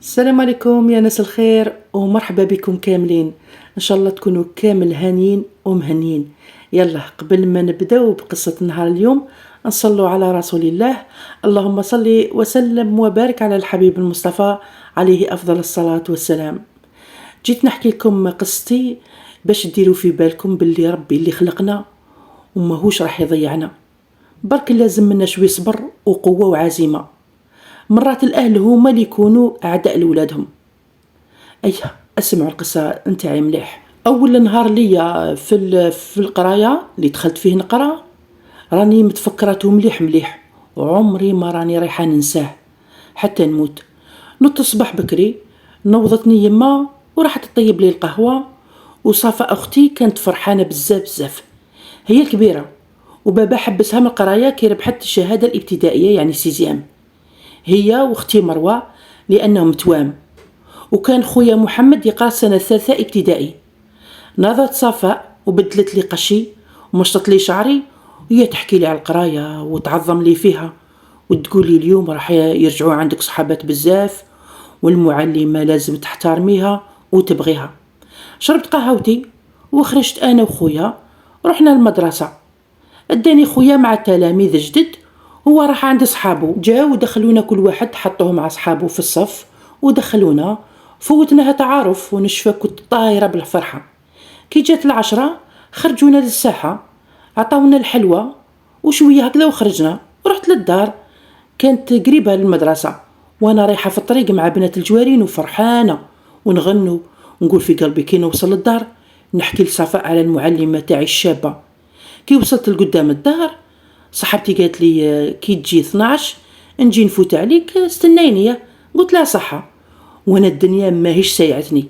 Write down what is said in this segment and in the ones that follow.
السلام عليكم يا ناس الخير ومرحبا بكم كاملين. ان شاء الله تكونوا كامل هانيين ومهنيين. يلا قبل ما نبداو بقصة نهار اليوم نصلوا على رسول الله. اللهم صل وسلم وبارك على الحبيب المصطفى عليه افضل الصلاة والسلام. جيت نحكي لكم قصتي باش ديروا في بالكم باللي ربي اللي خلقنا وماهوش راح يضيعنا، برك لازم منا شوي صبر وقوة وعزيمة. مرات الاهل هما اللي يكونوا اعداء لولادهم. ايه، اسمعوا القصه نتاعي مليح. اول نهار ليا في القرايه اللي دخلت فيه نقرا راني متفكرته مليح مليح، وعمري ما راني رايحه ننساه حتى نموت. نط الصباح بكري، نوضتني يما وراحت تطيب لي القهوه، وصافا اختي كانت فرحانه بزاف بزاف، هي الكبيره، وبابا حبسها من القرايه كي ربحت الشهاده الابتدائيه يعني سيزيام، هي واختي مروه لانهم توام. وكان خويا محمد يقرا سنه ثالثه ابتدائي. ناضت صفاء وبدلت لي قشي ومشطت لي شعري، وهي تحكي لي على القرايه وتعظم لي فيها، وتقول لي اليوم راح يرجعوا عندك صحابات بزاف، والمعلمه لازم تحترميها وتبغيها. شربت قهوتي وخرجت انا وخويا، رحنا المدرسه. اداني خويا مع التلاميذ جدد، هو راح عند صحابه، جاو ودخلونا كل واحد حطوه مع صحابه في الصف ودخلونا. فوتناها تعارف ونشفى كنت طايرة بالفرحة. كي جات 10 خرجونا للساحة، عطاونا الحلوى وشوية هكذا وخرجنا. رحت للدار، كانت قريبة للمدرسة، وانا رايحة في الطريق مع بنات الجوارين وفرحانة ونغنوا. نقول في قلبي كي نوصل للدار نحكي لصفاء على المعلمة تاعي الشابة. كي وصلت لقدام الدار صاحبتي قالت لي كي تجي 12 نجي نفوت عليك استنيني. قلت لها صحة، وانا الدنيا ماهيش سايعتني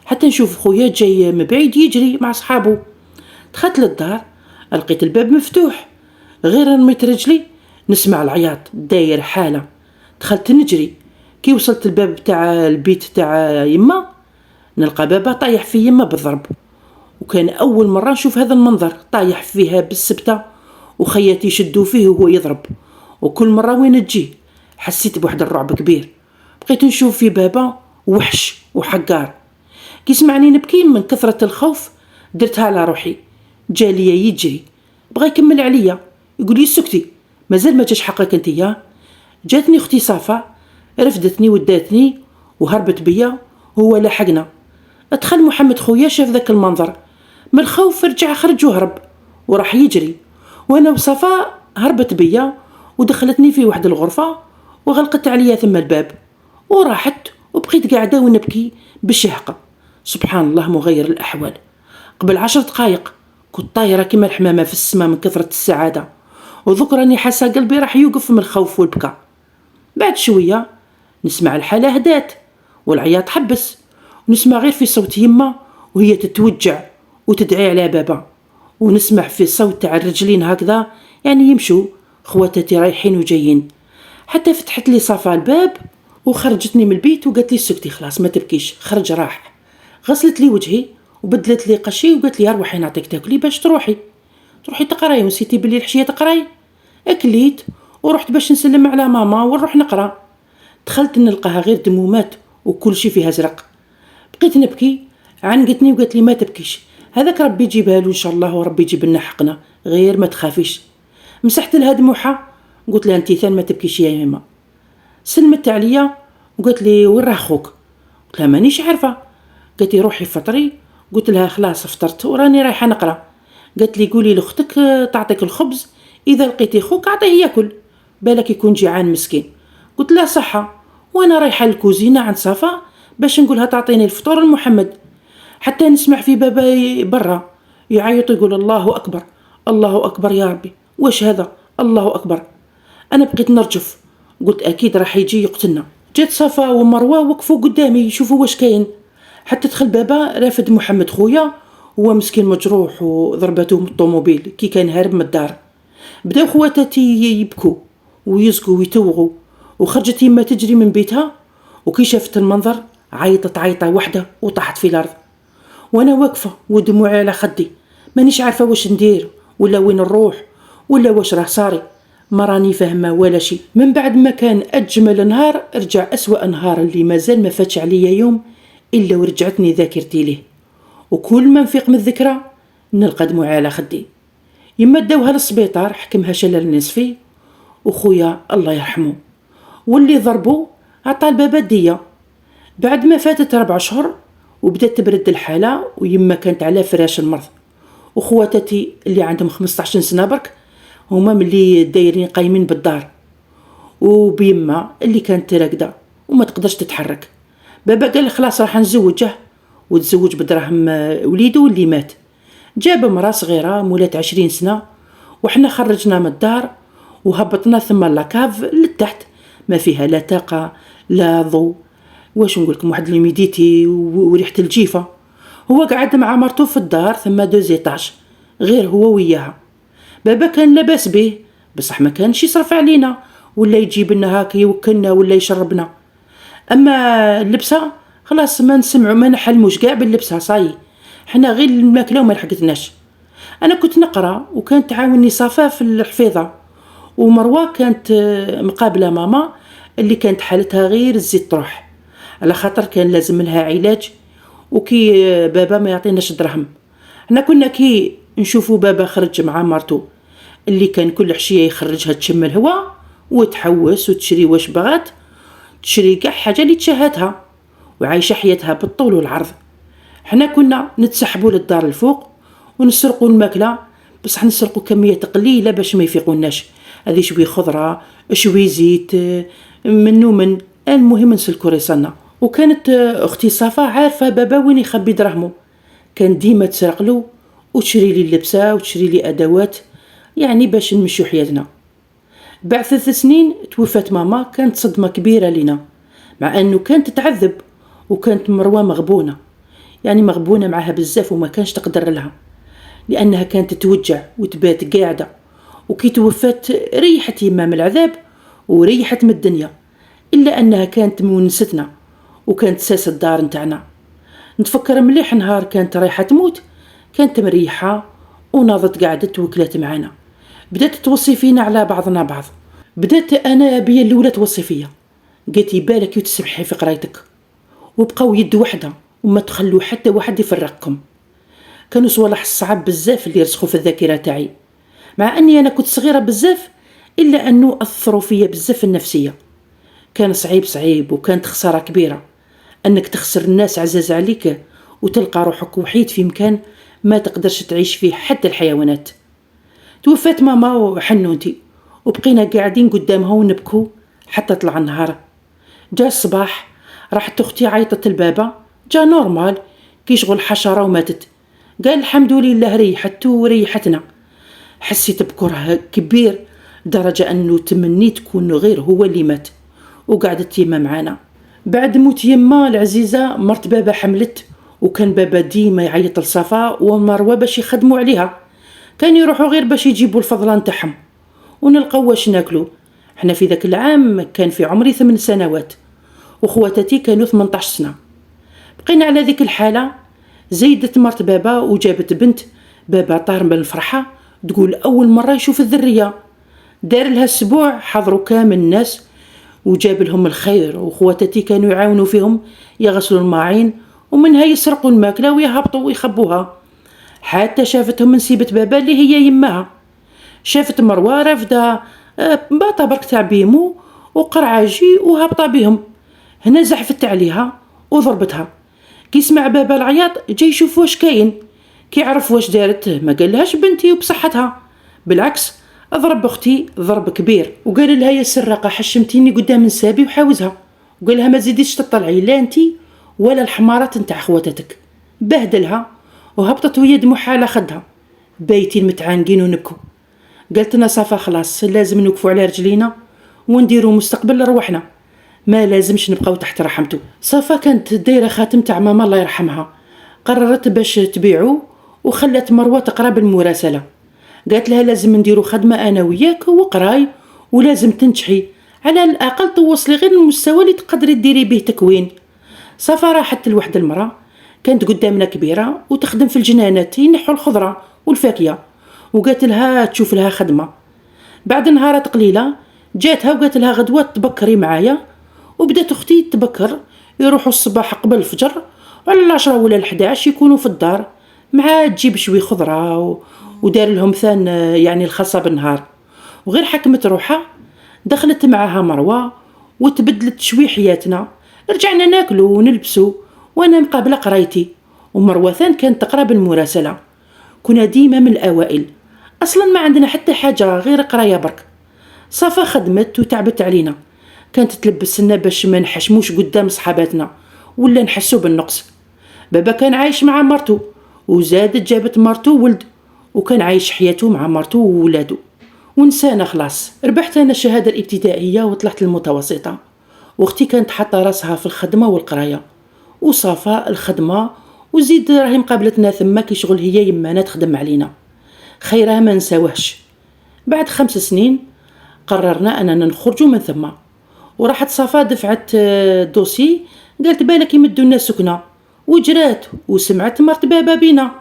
حتى نشوف خويا جاي من بعيد يجري مع صحابه. دخلت للدار لقيت الباب مفتوح، غير رميت رجلي نسمع العياط داير حالة. دخلت نجري، كي وصلت الباب تاع البيت تاع يما نلقى بابا طايح في يما بالضرب، وكان أول مرة نشوف هذا المنظر، طايح فيها بالسبتة وخياتي يشدوا فيه وهو يضرب. وكل مرة وين تجي حسيت بواحد الرعب كبير، بقيت نشوف في بابا وحش وحقار. كي سمعني نبكي من كثرة الخوف درتها على روحي، جاليا يجري بغى يكمل عليا، يقول لي سكتي مازال ما جاش حقك انتيا. جاتني اختي صافا رفدتني وداتني وهربت بيا، هو لاحقنا. ادخل محمد خويا شاف ذاك المنظر، من الخوف رجع خرج وهرب وراح يجري، وانا وصفا هربت بيا ودخلتني في واحد الغرفة وغلقت عليا ثم الباب وراحت، وبقيت قاعدة ونبكي بالشهقة. سبحان الله مغير الأحوال. قبل 10 دقايق كنت طايرة كما الحمامة في السماء من كثرة السعادة، وذكرني حاسة قلبي راح يوقف من الخوف والبكاء. بعد شوية نسمع الحالة هدات والعياط حبس، ونسمع غير في صوت يما وهي تتوجع وتدعي على بابا، ونسمع في صوت تاع الرجلين هكذا يعني يمشوا خواتاتي رايحين وجايين. حتى فتحت لي صافا الباب وخرجتني من البيت وقالت لي سكتي خلاص ما تبكيش، خرج راح. غسلت لي وجهي وبدلت لي قشي وقالت لي روحي نعطيك تاكلي باش تروحي تقراي، ونسيتي بلي الحشيه تقراي. اكليت ورحت باش نسلم على ماما ونروح نقرا. دخلت نلقاها غير دمومات وكل شي فيها زرق. بقيت نبكي، عنقتني وقالت لي ما تبكيش، هذاك ربي يجيبها له ان شاء الله وربي يجيب لنا حقنا، غير ما تخافيش. مسحت لها دموعها قلت لها انتي ثان ما تبكيش يا ماما. سلمت عليا وقالت لي وين راه خوك؟ قلت لها مانيش عارفه. قالت لي روحي فطري. قلت لها خلاص فطرت وراني رايحه نقرا. قالت لي قولي لاختك تعطيك الخبز، اذا لقيتي خوك اعطيه ياكل، بالك يكون جيعان مسكين. قلت لها صحه، وانا رايحه للكوزينه عند صفا باش نقولها تعطيني الفطور لمحمد. حتى نسمع في بابا برا يعيط يقول الله اكبر الله اكبر يا ربي، واش هذا الله اكبر. انا بقيت نرجف، قلت اكيد راح يجي يقتلنا. جات صفا ومروه وقفوا قدامي يشوفوا واش كاين. حتى دخل بابا رافد محمد خويا، هو مسكين مجروح وضربته من الطوموبيل كي كان هارب من الدار. بداو خواتاتي يبكوا ويزقوا ويتوغوا، وخرجت يما تجري من بيتها، وكي شافت المنظر عيطت عيطه واحده وطاحت في الارض. وانا واقفه ودموعي على خدي، مانيش عارفه واش ندير ولا وين نروح ولا واش راه صاري. ما راني فاهمه ولا شيء. من بعد ما كان اجمل نهار رجع اسوأ نهار اللي مازال ما فاتش عليا يوم الا ورجعتني ذاكرتي ليه، وكل ما نفيق من الذكرى نلقى دموعي على خدي. يما داوها للسبيطار حكمها شلل نصفي، وخويا الله يرحمه واللي ضربو عطى البابا دية. بعد ما فاتت 4 شهور وبدات تبرد الحالة، ويما كانت على فراش المرض، وخواتاتي اللي عندهم 15 سنة برك هما ملي دايرين قايمين بالدار، وبيما اللي كانت راقدة وما تقدرش تتحرك. بابا قال خلاص راح نزوجه، وتزوج بدراهم وليدو اللي مات. جاب مرا صغيرة مولات 20 سنة، وحنا خرجنا من الدار وهبطنا ثم لاكاف لتحت، ما فيها لا طاقة لا ضوء، واش نقولكم، واحد الميديتي وريحة الجيفة. هو قعد مع مرتو في الدار ثم 2 إيطاج غير هو وياها. بابا كان لاباس به بصح ما كانش يصرف علينا ولا يجيب لنا هاك يوكلنا ولا يشربنا. اما اللبسه خلاص ما نسمعوا ما نحلموش كاع باللبسه، صاي حنا غير الماكله وما لحقتناش. انا كنت نقرا وكانت تعاوني صفاء في الحفيظه، ومروه كانت مقابله ماما اللي كانت حالتها غير الزيت تروح، على خاطر كان لازم لها علاج، وكي بابا ما يعطيناش دراهم. احنا كنا كي نشوفوا بابا خرج مع مرتو اللي كان كل عشيه يخرجها تشم الهواء وتحوس وتشري واش بغات، تشري كاع حاجه اللي تشهاتها، وعايشه حياتها بالطول والعرض. حنا كنا نتسحبوا للدار الفوق ونسرقوا الماكله، بصح نسرقوا كميه قليله باش ما يفيقوناش، هذه شويه خضره شويه زيت من المهم نسلكوا ريصنا. وكانت اختي صفا عارفه بابا وين يخبي دراهمو، كان ديما تسرق له وتشري لي اللبسه وتشري لي ادوات، يعني باش نمشيو حياتنا. بعد 3 سنين توفات ماما، كانت صدمه كبيره لنا، مع انه كانت تتعذب، وكانت مروه مغبونه، يعني مغبونه معها بزاف وما كانش تقدر لها، لانها كانت تتوجع وتبات قاعده. وكي توفات ريحت يما من العذاب وريحت من الدنيا، الا انها كانت مونستنا وكانت ساس الدار نتاعنا. نتفكر مليح نهار كانت رايحه تموت، كانت مريحه وناضت قعدت وكلات معانا، بدات توصي فينا على بعضنا بعض. بدات انا بيا الاولى توصي فيا، قالت بالك وتسبحي في قرايتك وبقاو يد وحده وما تخلوا حتى واحد يفرقكم. كانوا صوالح الصعب بزاف اللي رسخوا في الذاكره تاعي، مع اني انا كنت صغيره بزاف، الا انه اثروا فيا بزاف النفسيه. كان صعيب وكانت خساره كبيره انك تخسر الناس عزاز عليك وتلقى روحك وحيد في مكان ما تقدرش تعيش فيه حتى الحيوانات. توفات ماما وحنونتي وبقينا قاعدين قدامها ونبكوا حتى طلع النهار. جاء الصباح راحت اختي عيطت البابا، جاء نورمال كي شغل حشره وماتت. قال الحمد لله ريحته وريحتنا. حسيت بكره كبير درجه انه تمنيت تكون غير هو اللي مات. وقعدت يما معانا. بعد موت يما العزيزه مرت بابا حملت، وكان بابا ديما يعيط لصفا ومروه باش يخدموا عليها، كان يروحوا غير باش يجيبوا الفضلان تاعهم ونلقاو واش ناكلوا. احنا في ذاك العام كان في عمري 8 سنوات وخواتاتي كانوا 18 سنه. بقينا على ذيك الحاله. زيدت مرت بابا وجابت بنت، بابا طار من الفرحه، تقول اول مره يشوف الذريه. دار لها اسبوع حضروا كامل الناس وجاب لهم الخير، وخواتاتي كانوا يعاونوا فيهم يغسلوا الماعين ومنها يسرقوا الماكله ويهبطوا ويخبوها. حتى شافتهم نسيبة بابا اللي هي يمها، شافت مروه رافده باطا برك تاع بيمو وقرعاجي وهبطه بهم. هنا زحفت عليها وضربتها. كي سمع بابا العياط جاي يشوف واش كاين، كي عرف واش دارت ما قالهاش بنتي وبصحتها، بالعكس ضرب اختي ضرب كبير وقال لها يا سراقه حشمتيني قدام نسابي وحاوزها، وقال لها ما تزيديش تطلعي لا انتي ولا الحمارات نتاع خواتاتك. بهدلها وهبطت ويا دموعها على خدها. بايتين متعانقين ونبكوا. قالت لنا صافا خلاص لازم نوقفوا على رجلينا ونديروا مستقبل لروحنا، ما لازمش نبقاو تحت رحمته. صافا كانت دايره خاتم تاع ماما الله يرحمها، قررت باش تبيعو وخلت مروه تقرا بالمراسله. قالت لها لازم نديروا خدمه انا وياك وقراي، ولازم تنجحي على الاقل توصلي غير المستوى اللي تقدري ديري به تكوين. صافا راحت لوحده المراه كانت قدامنا كبيره وتخدم في الجنانات ينحوا الخضره والفاكهه، وقالت لها تشوف لها خدمه. بعد نهارات قليلة جاتها وقالت لها غدوة تبكري معايا. وبدات اختي تبكر، يروحوا الصباح قبل الفجر وعلى 10 ولا 11 يكونوا في الدار، مع تجيب شوي خضرة ودار لهم ثان يعني الخاصة بالنهار. وغير حكمت روحها دخلت معها مروة وتبدلت شوي حياتنا، رجعنا ناكلوا ونلبسوا وانا مقابلة قرايتي. ومروة ثان كانت تقرا بالمراسلة، كنا ديما من الأوائل، أصلا ما عندنا حتى حاجة غير قراية برك. صافا خدمت وتعبت علينا، كانت تلبس لنا باش ما نحشموش قدام صحاباتنا ولا نحسوا بالنقص. بابا كان عايش مع مرتو وزادت جابت مرتو ولد، وكان عايش حياته مع مرتو وولادو. ونسانا خلاص، ربحت انا الشهاده الابتدائيه وطلعت المتوسطه، واختي كانت حاطه راسها في الخدمه والقرايه، وصافا الخدمه، وزيد راهي مقابلتنا ثم كي شغل هي يمانا تخدم علينا، خيرها ما نساوهش. بعد 5 سنين قررنا اننا نخرجوا من ثم، وراحت صافا دفعت دوسي، قالت بالك يمدوا لنا سكنه، وجرات وسمعت مرت بابا بينا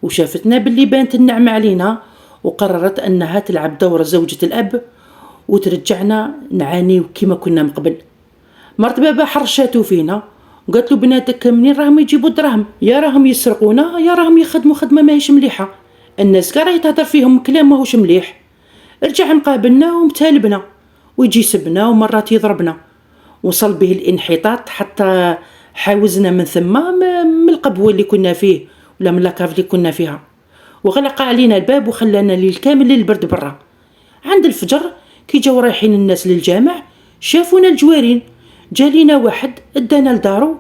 وشافتنا باللي بانت النعمه علينا، وقررت انها تلعب دور زوجة الاب وترجعنا نعاني كما كنا من قبل. مرت بابا حرشاتو فينا وقالت له بناتك منين راهم يجيبوا الدراهم؟ يا راهم يسرقونا يا راهم يخدموا خدمه ماهيش مليحه، الناس كاع راهي تهضر فيهم كلام ماهوش مليح. رجع مقابلنا ومتالبنا ويجي يسبنا ومرات يضربنا، وصل به الانحطاط حتى حاوزنا من ثم من القبو اللي كنا فيه ولا من لاكاف اللي كنا فيها، وغلق علينا الباب وخلانا ليل كامل للبرد برا. عند الفجر كي جاو رايحين الناس للجامع شافونا الجوارين، جالينا واحد ادانا لدارو،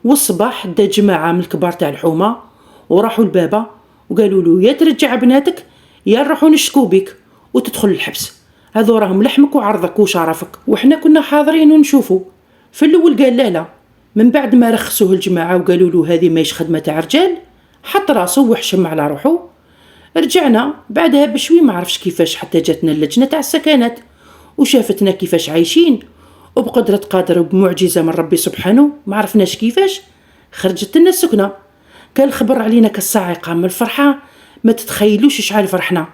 والصباح دا جماعه من الكبار تاع الحومه وراحوا البابا وقالوا له يا ترجع بناتك يا نروحوا نشكو بك وتدخل الحبس، هذو راهم لحمك وعرضك وشرفك. وحنا كنا حاضرين ونشوفوا. في الاول قال لا، من بعد ما رخصوه الجماعه وقالوا له هذه ماهيش خدمه تاع رجال حط راسه وحشم على روحه. رجعنا بعدها بشوي ما عرفش كيفاش حتى جاتنا اللجنه تاع السكنات وشافتنا كيفاش عايشين، وبقدرة قادر وبمعجزه من ربي سبحانه ما عرفناش كيفاش خرجت لنا السكنه. كان الخبر علينا كالصاعقه من الفرحه، ما تتخيلوش شحال فرحنا.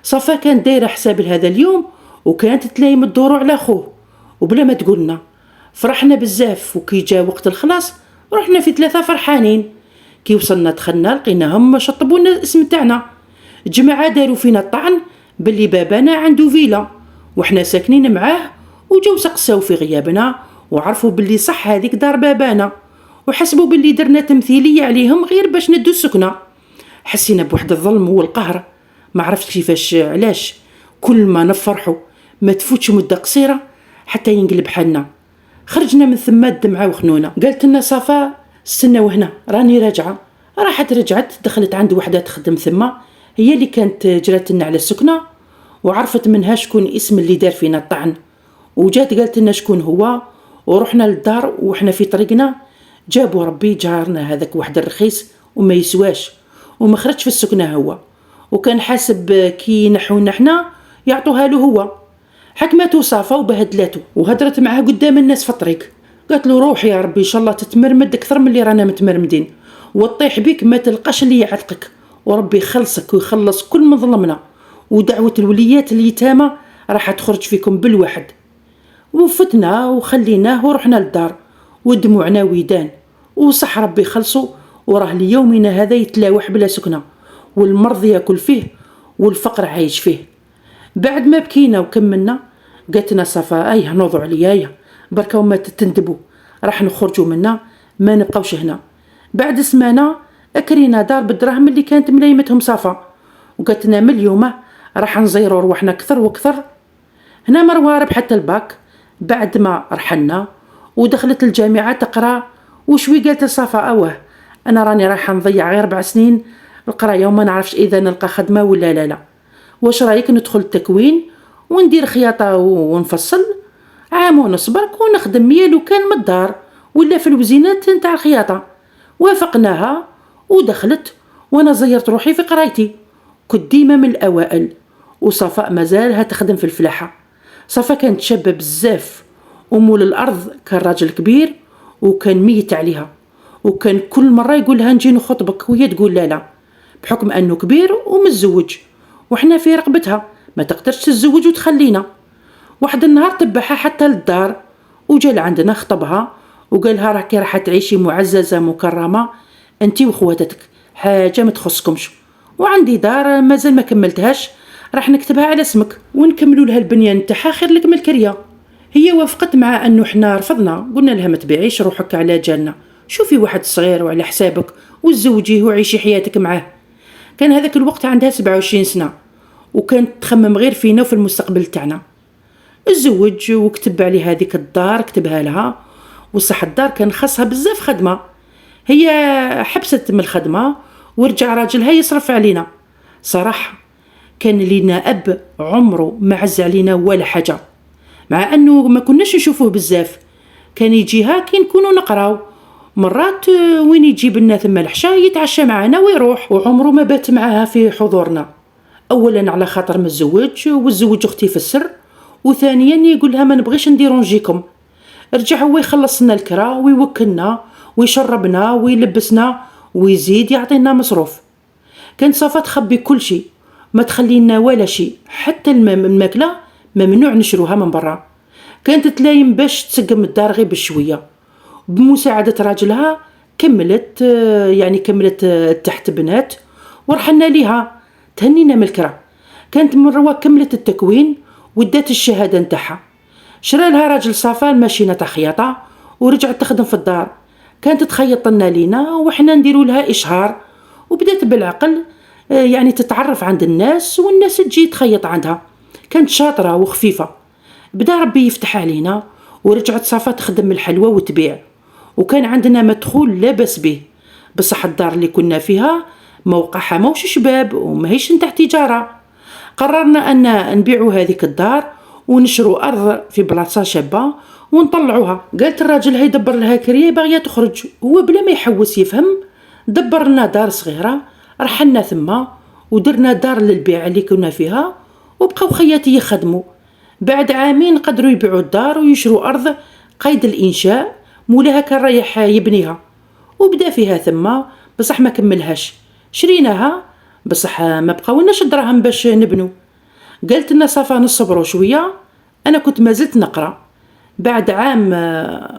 صفا كان دايره حساب لهذا اليوم وكانت تلايم الدور على خوه وبلا ما تقولنا، فرحنا بزاف. وكي جا وقت الخلاص رحنا في 3 فرحانين. كي وصلنا دخلنا لقيناهم شطبونا الاسم تاعنا، الجماعه داروا فينا الطعن باللي بابانا عنده فيلا وحنا ساكنين معاه، وجاو سقساو في غيابنا وعرفوا باللي صح هذيك دار بابانا، وحسبوا باللي درنا تمثيليه عليهم غير باش ندو السكنه. حسينا بواحد الظلم والقهر، ما عرفتش كيفاش علاش كل ما نفرحوا ما تفوتش مده قصيره حتى ينقلب حالنا. خرجنا من ثم الدمعه وخنونه. قالت لنا صفا استناو هنا راني راجعه. راحت رجعت دخلت عند وحده تخدم ثم، هي اللي كانت جرات لنا على السكنه وعرفت منها شكون اسم اللي دار فينا الطعن، وجات قالت لنا شكون هو. ورحنا للدار وحنا في طريقنا جابوا ربي جارنا هذاك واحد الرخيص وما يسواش وما خرجش في السكنه هو، وكان حاسب كي نحونا حنا يعطوها له هو. حكمته صافا وبهدلته وهدرت معاه قدام الناس في الطريق، قالت له روح يا ربي ان شاء الله تتمرمد اكثر من اللي رانا متمرمدين وتطيح بك ما تلقاش اللي يعتقك، وربي يخلصك ويخلص كل من ظلمنا، ودعوه الوليات اليتامى راح تخرج فيكم بالواحد. وفتنا وخليناه ورحنا للدار ودموعنا ويدان، وصح ربي خلصوا، وراه ليومنا هذا يتلاوح بلا سكنه والمرض ياكل فيه والفقر عايش فيه. بعد ما بكينا وكملنا قالتنا صفا ايه نوضوا عليا بركه وما تتندبوا راح نخرجوا منا ما نبقاوش هنا. بعد سمانه اكرينا دار بالدراهم اللي كانت ملايمتهم صفا، وقالتنا من اليوم راح نزيروا رواحنا اكثر واكثر. هنا مروه ربحت الباك بعد ما رحلنا ودخلت الجامعه تقرا، وشوي قالت صفا اوه انا راني رايحه نضيع غير 4 سنين القرايه وما نعرفش اذا نلقى خدمه ولا لا، واش رايك ندخل التكوين وندير خياطه ونفصل عام ونص برك ونخدم يا لو كان من الدار ولا في الوزينات نتاع الخياطه. وافقناها ودخلت وانا زيرت روحي في قرايتي، كنت ديما من الاوائل. وصفاء مازالها تخدم في الفلاحه. صفا كانت شابه بزاف، ومول الارض كان راجل كبير وكان ميت عليها، وكان كل مره يقول لها نجي نخطبك وهي تقول لا بحكم انه كبير ومتزوج وحنا في رقبتها ما تقدرش تتزوج وتخلينا. واحد النهار تبعها حتى للدار وجا لعندنا خطبها وقالها راكي راح تعيشي معززة مكرمة انتي وخواتك، حاجة ما تخصكمش، وعندي دار مازال ما كملتهاش راح نكتبها على اسمك ونكملوا لها البنيان نتاعها خير لك من الكريه. هي وافقت مع انه حنا رفضنا، قلنا لها ما تبيعيش روحك على جالنا، شوفي واحد صغير وعلى حسابك وتزوجيه وعيشي حياتك معاه. كان هذاك الوقت عندها 27 سنة وكانت تخمم غير فينا وفي المستقبل تاعنا. تزوج وكتب عليها هذيك الدار، كتبها لها، وصح الدار كان خاصها بزاف خدمة، هي حبست من الخدمة ورجع راجلها يصرف علينا. صراحة كان لينا أب عمره ما عز علينا ولا حاجة، مع أنه ما كناش نشوفوه بزاف، كان يجيها كي نكونوا نقراو، مرات وين يجيب لنا ثم العشاء يتعشى معنا ويروح، وعمره ما بات معها في حضورنا. أولا على خاطر متزوج وتزوج أختي في السر، وثانيا يقول لها ما نبغيش نديرونجيكم. رجع هو يخلص لنا الكرا ويوكلنا ويشربنا ويلبسنا ويزيد يعطينا مصروف. كانت صافا تخبي كل شيء، ما تخلينا ولا شيء، حتى الماكلة ممنوع نشروها من برا. كانت تلايم باش تسقم الدار غير بشوية. بمساعدة راجلها كملت تحت بنات ورحلنا ليها، تهنينا من الكرا. كانت مروة كملت التكوين ودات الشهادة نتاعها، شرى لها راجل صافا الماشينة تاع خياطة ورجعت تخدم في الدار. كانت تخيط لنا لينا وحنا نديروا لها إشهار، وبدات بالعقل تتعرف عند الناس والناس تجي تخيط عندها. كانت شاطرة وخفيفة، بدا ربي يفتح علينا ورجعت صافا تخدم الحلوى وتبيع، وكان عندنا مدخول لا بس به. بصح الدار اللي كنا فيها موقعها موش شباب وماهيش نتاع تجارة. قررنا أن نبيعوا هذيك الدار ونشروا أرض في بلاصة شابة ونطلعوها. قالت الراجل هاي دبر لها كريه باغية تخرج، هو بلا ما يحوس يفهم دبر لنا دار صغيرة، رحلنا ثم ودرنا دار للبيع اللي كنا فيها، وبقاو خياتي يخدموا. بعد عامين قدروا يبيعوا الدار ويشروا أرض قيد الإنشاء، مولاها كان رايح يبنيها وبدا فيها ثم، بصح ما كملهاش. شريناها بصح ما بقاولناش الدراهم باش نبنوا. قالت لنا صافا نصبروا شوية. أنا كنت ما زلت نقرأ. بعد عام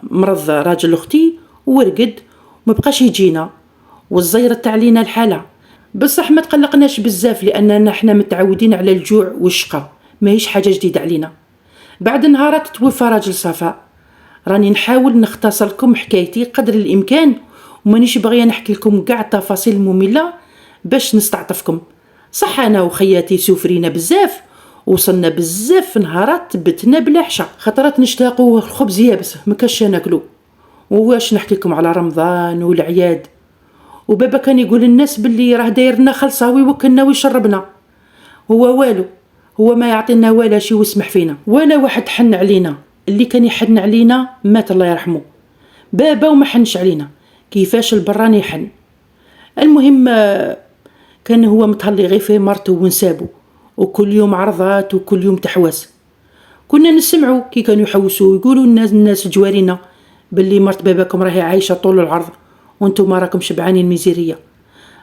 مرض راجل أختي ورقد ما بقاش يجينا وزيرت علينا الحالة، بصح ما تقلقناش بزاف لأننا احنا متعودين على الجوع والشقة، ما هيش حاجة جديدة علينا. بعد نهارات توفى راجل صفاء. راني نحاول نختصر لكم حكايتي قدر الإمكان ومانيش باغيه نحكي لكم كاع التفاصيل المملة باش نستعطفكم. صح أنا وخياتي سوفرينا بزاف، وصلنا بزاف نهارات بتنا بلا عشاء، خطرات نشتاقوا الخبز يابس مكاش ناكلو. وواش نحكي لكم على رمضان والعياد، وبابا كان يقول للناس باللي راه دايرنا خلصة ويوكلنا ويشربنا، هو والو، هو ما يعطينا ولا شي ويسمح فينا، ولا واحد حن علينا. اللي كان يحن علينا مات الله يرحمه، بابا وما حنش علينا كيفاش البران يحن. المهم كان هو متهلي غير في مرته ونسابه، وكل يوم عرضات وكل يوم تحواس. كنا نسمعوا كي كانوا يحوسوا يقولوا الناس جوارينا باللي مرت باباكم راهي عايشة طول العرض وانتم ما راكم شبعانين ميزيرية.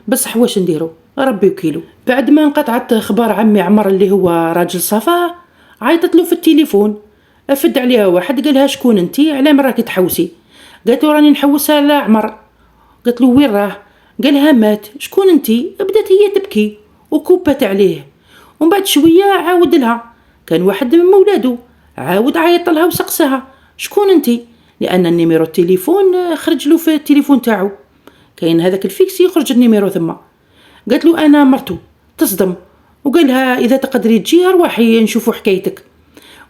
بصح واش نديروا، ربي وكيلو. بعد ما انقطعت اخبار عمي عمر اللي هو راجل صفا، عيطت له في التليفون، افد عليها واحد قالها شكون انتي، على من راكي تحوسي؟ قالت له راني نحوسها على عمر. قالت له وين راه؟ قالها مات. شكون انتي؟ بدات هي تبكي وكوبت عليه، ومن بعد شويه عاود لها كان واحد من مولادو عاود عيط لها وسقسها شكون انتي، لان النيميرو التليفون خرج له في التليفون تاعو، كاين هذاك الفيكس يخرج النيميرو ثم. قالت له انا مرتو. تصدم وقالها اذا تقدري تجي ارواحي نشوفوا حكايتك.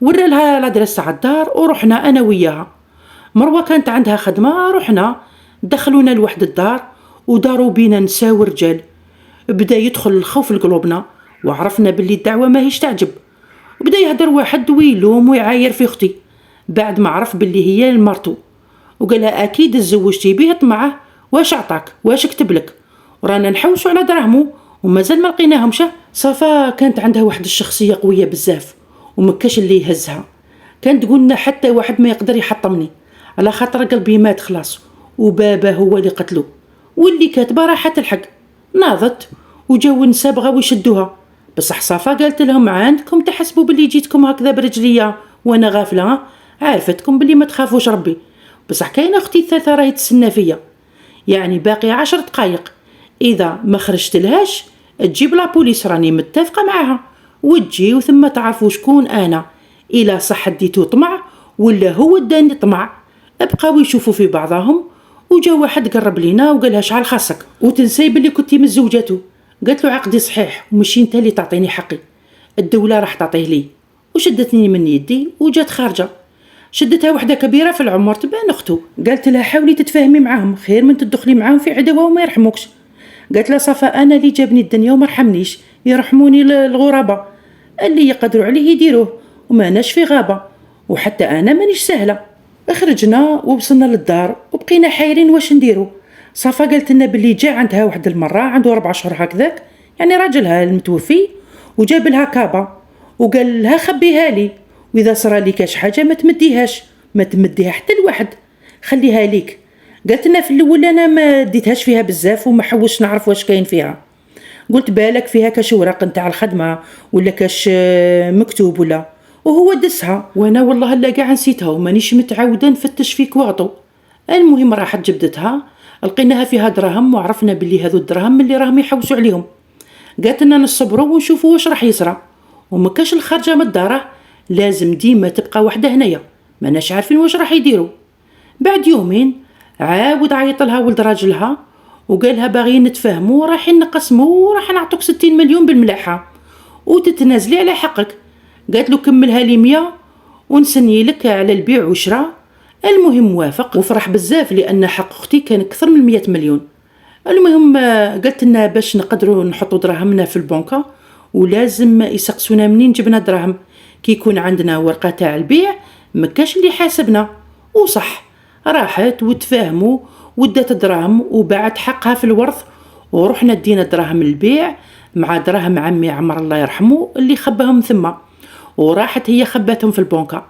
ورا لها لادريس تاع الدار ورحنا انا وياها. مروه كانت عندها خدمه، رحنا دخلونا لوحد الدار وداروا بينا نساء ورجال. بدا يدخل الخوف لقلوبنا وعرفنا باللي الدعوه ماهيش تعجب. وبدا يهدر واحد ويلوم ويعاير في اختي بعد ما عرف باللي هي مرتو، وقالها اكيد تزوجتي به طمعه، واش عطاك، واش كتب لك، ورانا نحوسوا على دراهمو ومازال ما لقيناهمش. صفا كانت عندها واحد الشخصيه قويه بزاف ومكاش اللي يهزها، كانت تقولنا حتى واحد ما يقدر يحطمني على خاطر قلبي مات خلاص وبابا هو اللي قتلو. واللي كاتبه راحت الحق، ناضت وجاو النساء بغاو يشدوها بصح صفا قالت لهم عندكم تحسبوا باللي جيتكم هكذا برجليا وانا غافله، عارفتكم باللي ما تخافوش ربي. بصح كاينه اختي الثالثه راهي تسنى فيا، يعني باقي 10 دقائق اذا ما خرجت لهاش تجيب لا بوليس، راني متفقه معاها، وتجي وثم تعرفوا شكون انا، الا صح ديتو طمع ولا هو داني طمع. بقاو يشوفوا في بعضهم، وجا واحد قرب لينا وقالها شحال خاصك وتنسي بلي كنتي متزوجاتو. قالت له عقدي صحيح ومشي انت اللي تعطيني حقي، الدوله راح تعطيه لي. وشدتني من يدي وجات خارجه، شدتها وحده كبيره في العمر تبان اختو، قالت لها حاولي تتفاهمي معاهم خير من تدخلي معاهم في عداوه وما يرحموكش. قالت لها صفا انا اللي جابني الدنيا وما رحمنيش، يرحموني الغرباء، اللي يقدروا عليه يديروه وما ناش في غابه، وحتى انا مانيش سهله. خرجنا ووصلنا للدار وبقينا حايرين واش نديرو. صفا قالت لنا باللي جا عندها واحد المره عنده 4 اشهر هكذاك، يعني راجلها المتوفي، وجاب لها كابا وقال لها خبيها لي، واذا صرا لي كاش حاجه ما تمديهاش، ما تمديها حتى لواحد، خليها ليك. قالت لنا في الاول انا ما ديتهاش فيها بزاف وما حوش نعرف واش كاين فيها، قلت بالك فيها كاش ورق نتاع الخدمه ولا كاش مكتوب ولا، وهو دسها، وانا والله لا قاع نسيتها ومانيش متعوده نفتش في كواطو. المهم راحت جبدتها، لقيناها فيها دراهم وعرفنا باللي هذو الدراهم اللي راهم يحوسوا عليهم. قالت لنا نصبروا ونشوفوا واش راح يصرى، وما كاش الخرجه من الدار، لازم ديما تبقى وحده هنايا، ماناش عارفين واش راح يديروا. بعد يومين عاود عيط لها ولد راجلها وقالها باغيين نتفاهموا، راح نقسموا وراح نعطوك 60 مليون بالملاحه وتتنازلي على حقك. قالت له كملها لي 100 ونسني لك على البيع والشراء. المهم وافق وفرح بزاف لان حق اختي كان اكثر من 100 مليون. المهم قالت لنا باش نقدروا نحطوا دراهمنا في البنكه ولازم يسقسونا منين جبنا دراهم، كي يكون عندنا ورقه تاع البيع ما كاش اللي حاسبنا. وصح راحت وتفاهموا ودات دراهم وباعت حقها في الورث، ورحنا دينا دراهم البيع مع دراهم عمي عمر الله يرحمه اللي خباهم ثم، وراحت هي خباتهم في البنكه.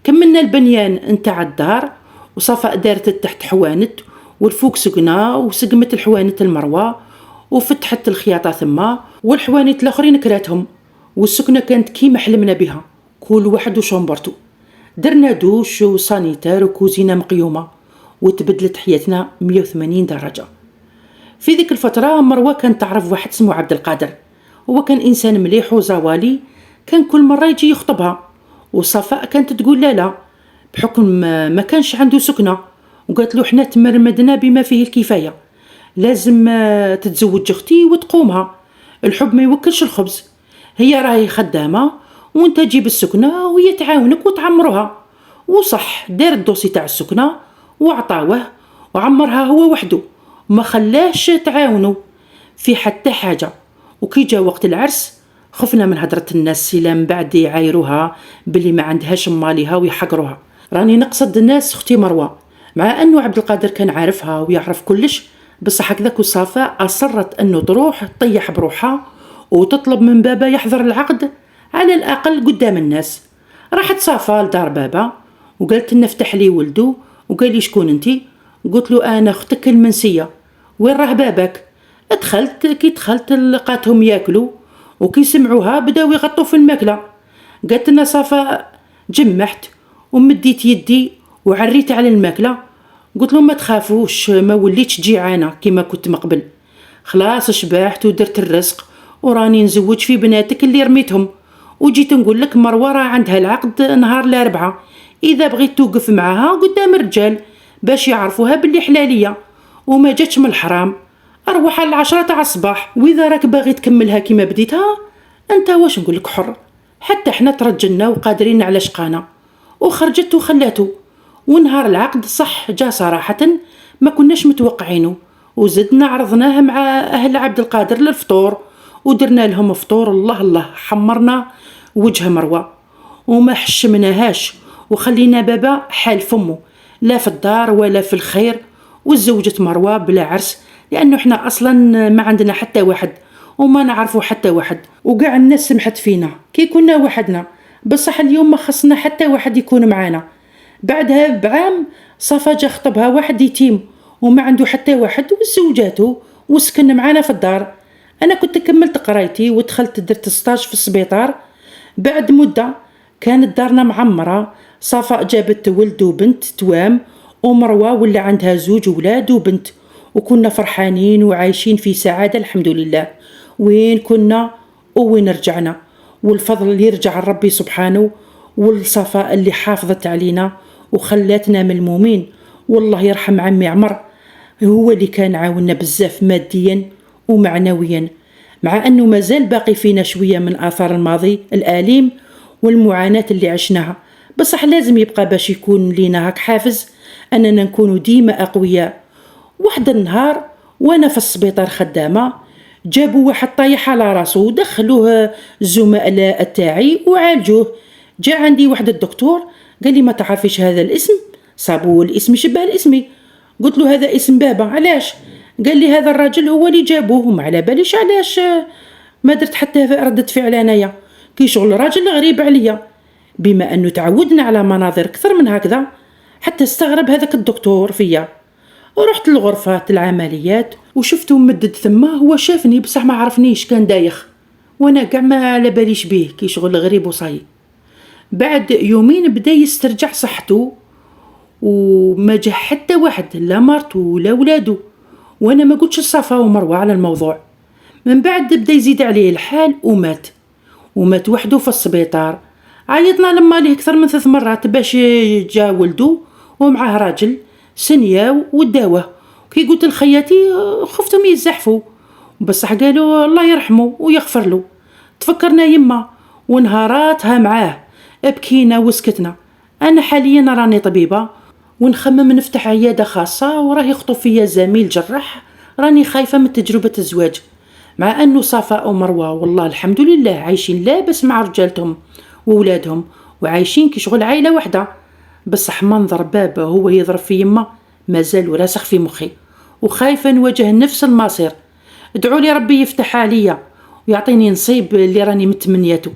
كملنا البنيان نتاع الدار، وصفاء دارت تحت حوانت والفوق سقنا وسقمت الحوانت المروه وفتحت الخياطه ثم، والحوانت الاخرين كراتهم، والسكنه كانت كيما حلمنا بها، كل واحد وشومبرتو. درنا دوش وسانيتار وكوزينه مقيومه، وتبدلت حياتنا 180 درجه. في ذيك الفتره مروه كانت تعرف واحد اسمه عبد القادر، هو كان انسان مليح وزوالي، كان كل مره يجي يخطبها، وصفاء كانت تقول لا بحكم ما كانش عنده سكنه، وقالت له حنا تمرمدنا بما فيه الكفايه، لازم تتزوج اختي وتقومها، الحب ما يوكلش الخبز، هي راهي خدامه وانت جيب السكنه وهي تعاونك وتعمرها. وصح دار الدوسي تاع السكنه وعطاوه وعمرها هو وحده، وما خلاش تعاونوا في حتى حاجه. وكي جا وقت العرس خفنا من هدرة الناس سلا من بعد يعايروها باللي ما عندهاش ماليها ويحقروها. راني نقصد الناس اختي مروه، مع انه عبد القادر كان عارفها ويعرف كلش، بصح هكذاك وصافا اصرت انه تروح تطيح بروحها وتطلب من بابا يحضر العقد على الاقل قدام الناس. راحت صافا لدار بابا وقالت لنا افتح لي ولدو، وقال لي شكون انتي؟ قلت له انا اختك المنسيه، وين راه باباك؟ كي دخلت لقاتهم ياكلوا، وكي سمعوها بداو يغطوا في الماكله. قالت لنا صافا جمحت ومديت يدي وعريت على الماكله، قلت لهم ما تخافوش ما وليتش جيعانه كما كنت مقبل، خلاص شبعت ودرت الرزق وراني نزوج في بناتك اللي رميتهم. وجيت نقول لك مروه راه عندها العقد نهار الاربعاء، اذا بغيت توقف معها قدام الرجال باش يعرفوها باللي حلاليه وما جاتش من الحرام، اروح على 10 تاع الصباح، واذا راك باغي تكملها كما بديتها انت واش نقول لك حر، حتى احنا ترجلنا وقادرين على شقانا. وخرجت وخلاته، ونهار العقد صح جا صراحه ما كناش متوقعينه، وزدنا عرضناه مع اهل عبد القادر للفطور، ودرنا لهم فطور الله الله، حمرنا وجه مروه وما حشمناهاش، وخلينا بابا حال فمه لا في الدار ولا في الخير، وتزوجت مروه بلا عرس، لانه احنا اصلا ما عندنا حتى واحد وما نعرفوا حتى واحد، وقاع الناس سمحت فينا كي كنا وحدنا، بصح اليوم ما خصنا حتى واحد يكون معانا. بعدها بعام صفا جا خطبها واحد يتيم وما عنده حتى واحد، وزوجاته وسكن معانا في الدار. انا كنت كملت قرايتي ودخلت درت ستاج في السبيطار. بعد مدة كانت دارنا معمرة، صفاء جابت ولد وبنت توام، ومروة ولا عندها 2 ولاد وبنت، وكنا فرحانين وعايشين في سعادة الحمد لله. وين كنا وين رجعنا، والفضل اللي يرجع لربي سبحانه، والصفاء اللي حافظت علينا وخلاتنا ملمومين. والله يرحم عمي عمر، هو اللي كان عاونا بزاف ماديا ومعنويا، مع أنه مازال باقي فينا شوية من آثار الماضي الآليم والمعاناة اللي عشناها، بصح لازم يبقى باش يكون لينا هاك حافز أننا نكون ديما أقوياء. واحد النهار وانا في السبيطار خدامة، جابوا واحد طايح على راسو ودخلوه الزملاء تاعي وعالجوه. جاء عندي واحد الدكتور قال لي ما تعرفيش هذا الاسم؟ صابوا الاسم يشبه لاسمي. قلت له هذا اسم بابا. علاش؟ قال لي هذا الراجل هو اللي جابوه وما على باليش علاش ما درت حتى ردة فعل انايا، كي شغل راجل غريب عليا، بما انه تعودنا على مناظر اكثر من هكذا. حتى استغرب هذاك الدكتور فيا. ورحت لغرفة العمليات وشفته ممدد ثما، هو شافني بصح ما عرفنيش، كان دايخ وانا قاع ما على باليش بيه، كي شغل غريب وصاي. بعد يومين بدا يسترجع صحته وما جا حتى واحد، لا مرته ولا ولادو، وانا ما قلتش الصفا ومروه على الموضوع. من بعد بدا يزيد عليه الحال ومات وحده في السبيطار. عيطنا لما ليه اكثر من 3 مرات باش جا ولدو ومعاه راجل سنيا وداوه. كي قلت لخياتي خفتهم يزحفوا، بصح قالوا الله يرحمه ويغفر له. تفكرنا يما ونهاراتها معاه، بكينا وسكتنا. انا حاليا راني طبيبه ونخمم نفتح عياده خاصه، وراه يخطب فيا زميل جراح. راني خايفه من تجربه الزواج، مع انه صفاء ومروه والله الحمد لله عايشين لاباس مع رجالتهم وولادهم وعايشين كي شغل عائله واحده. بصح منظر بابا هو يضرب في يما مازال راسخ في مخي، وخايفه نواجه نفس المصير. ادعوا لي ربي يفتح عليا ويعطيني نصيب اللي راني متمنياته،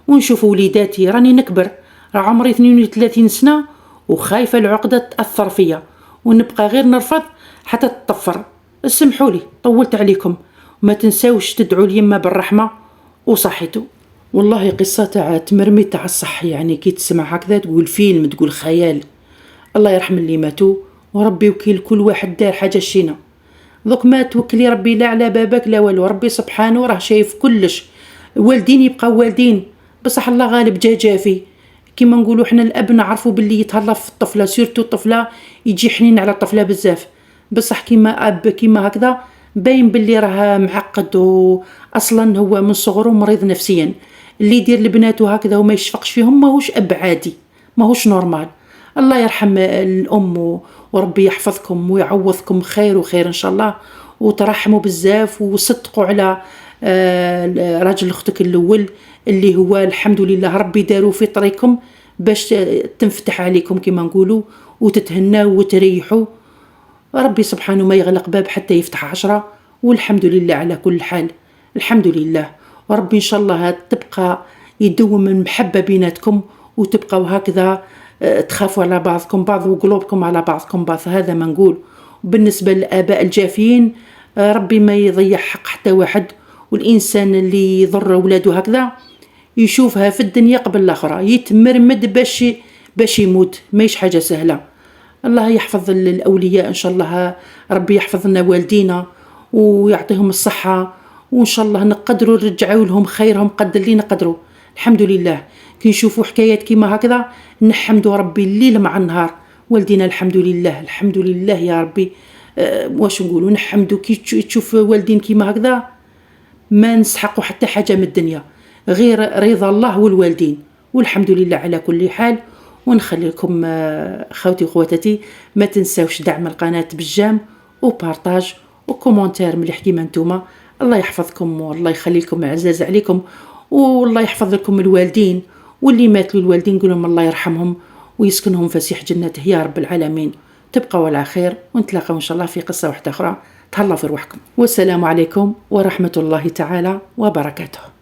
ونشوف وليداتي. راني نكبر، راه عمري 32 سنه وخايفه العقده تاثر فيا ونبقى غير نرفض حتى تطفر. اسمحوا لي طولت عليكم، وما تنساوش تدعوا لي يما بالرحمه وصحته. والله قصة تاع تمرميت تاع الصح، يعني كي تسمع هكذا تقول فيلم، تقول خيال. الله يرحم اللي ماتوا، وربي وكيل كل واحد دار حاجة شينا. ذوك ما توكلي ربي لا على بابك لا والو، ربي سبحانه راه شايف كلش. والدين يبقى والدين، بصح الله غالب جافي. كيما نقولوا احنا الاب نعرفوا باللي يتهلا في الطفله، سيرتو الطفله يجي حنين على الطفله بزاف، بصح كيما اب كيما هكذا باين باللي راه معقد، واصلا هو من صغره مريض نفسيا. اللي يدير لبناته هكذا وما يشفقش فيهم ماهوش اب عادي، ماهوش نورمال. الله يرحم الام وربي يحفظكم ويعوضكم خير وخير ان شاء الله، وترحموا بزاف وصدقوا على راجل اختك الاول اللي هو الحمد لله ربي داروا في طريقكم باش تنفتح عليكم كما نقولوا، وتتهناوا وتريحوا. ربي سبحانه ما يغلق باب حتى يفتح 10، والحمد لله على كل حال. الحمد لله. وربي إن شاء الله تبقى يدوم المحبة بيناتكم، وتبقوا هكذا تخافوا على بعضكم بعض وقلوبكم على بعضكم بعض. هذا ما نقول. وبالنسبة للآباء الجافين ربي ما يضيع حق حتى واحد، والإنسان اللي يضر أولاده هكذا يشوفها في الدنيا قبل الآخرة، يتمرمد باش يموت، مايش حاجة سهلة. الله يحفظ الأولياء إن شاء الله، ربي يحفظ لنا والدينا ويعطيهم الصحة، وإن شاء الله نقدروا نرجعوا لهم خيرهم قد اللي نقدروا. الحمد لله. كي نشوفوا حكايات كيما هكذا نحمدوا ربي الليل مع النهار. والدينا الحمد لله الحمد لله يا ربي. واش نقولوا، نحمدوا كي تشوف والدين كيما هكذا ما نسحقوا حتى حاجة من الدنيا غير رضا الله والوالدين، والحمد لله على كل حال. ونخلي لكم خوتي وخواتاتي ما تنساوش دعم القناة بالجام وبارطاج وكومنتير مليح كيما نتوما. الله يحفظكم والله يخلي لكم عزاز عليكم، والله يحفظ لكم الوالدين، واللي ماتوا الوالدين نقول لهم الله يرحمهم ويسكنهم فسيح جنته يا رب العالمين. تبقوا على خير، ونتلاقوا ان شاء الله في قصة واحدة اخرى. تهلاو في روحكم، والسلام عليكم ورحمة الله تعالى وبركاته.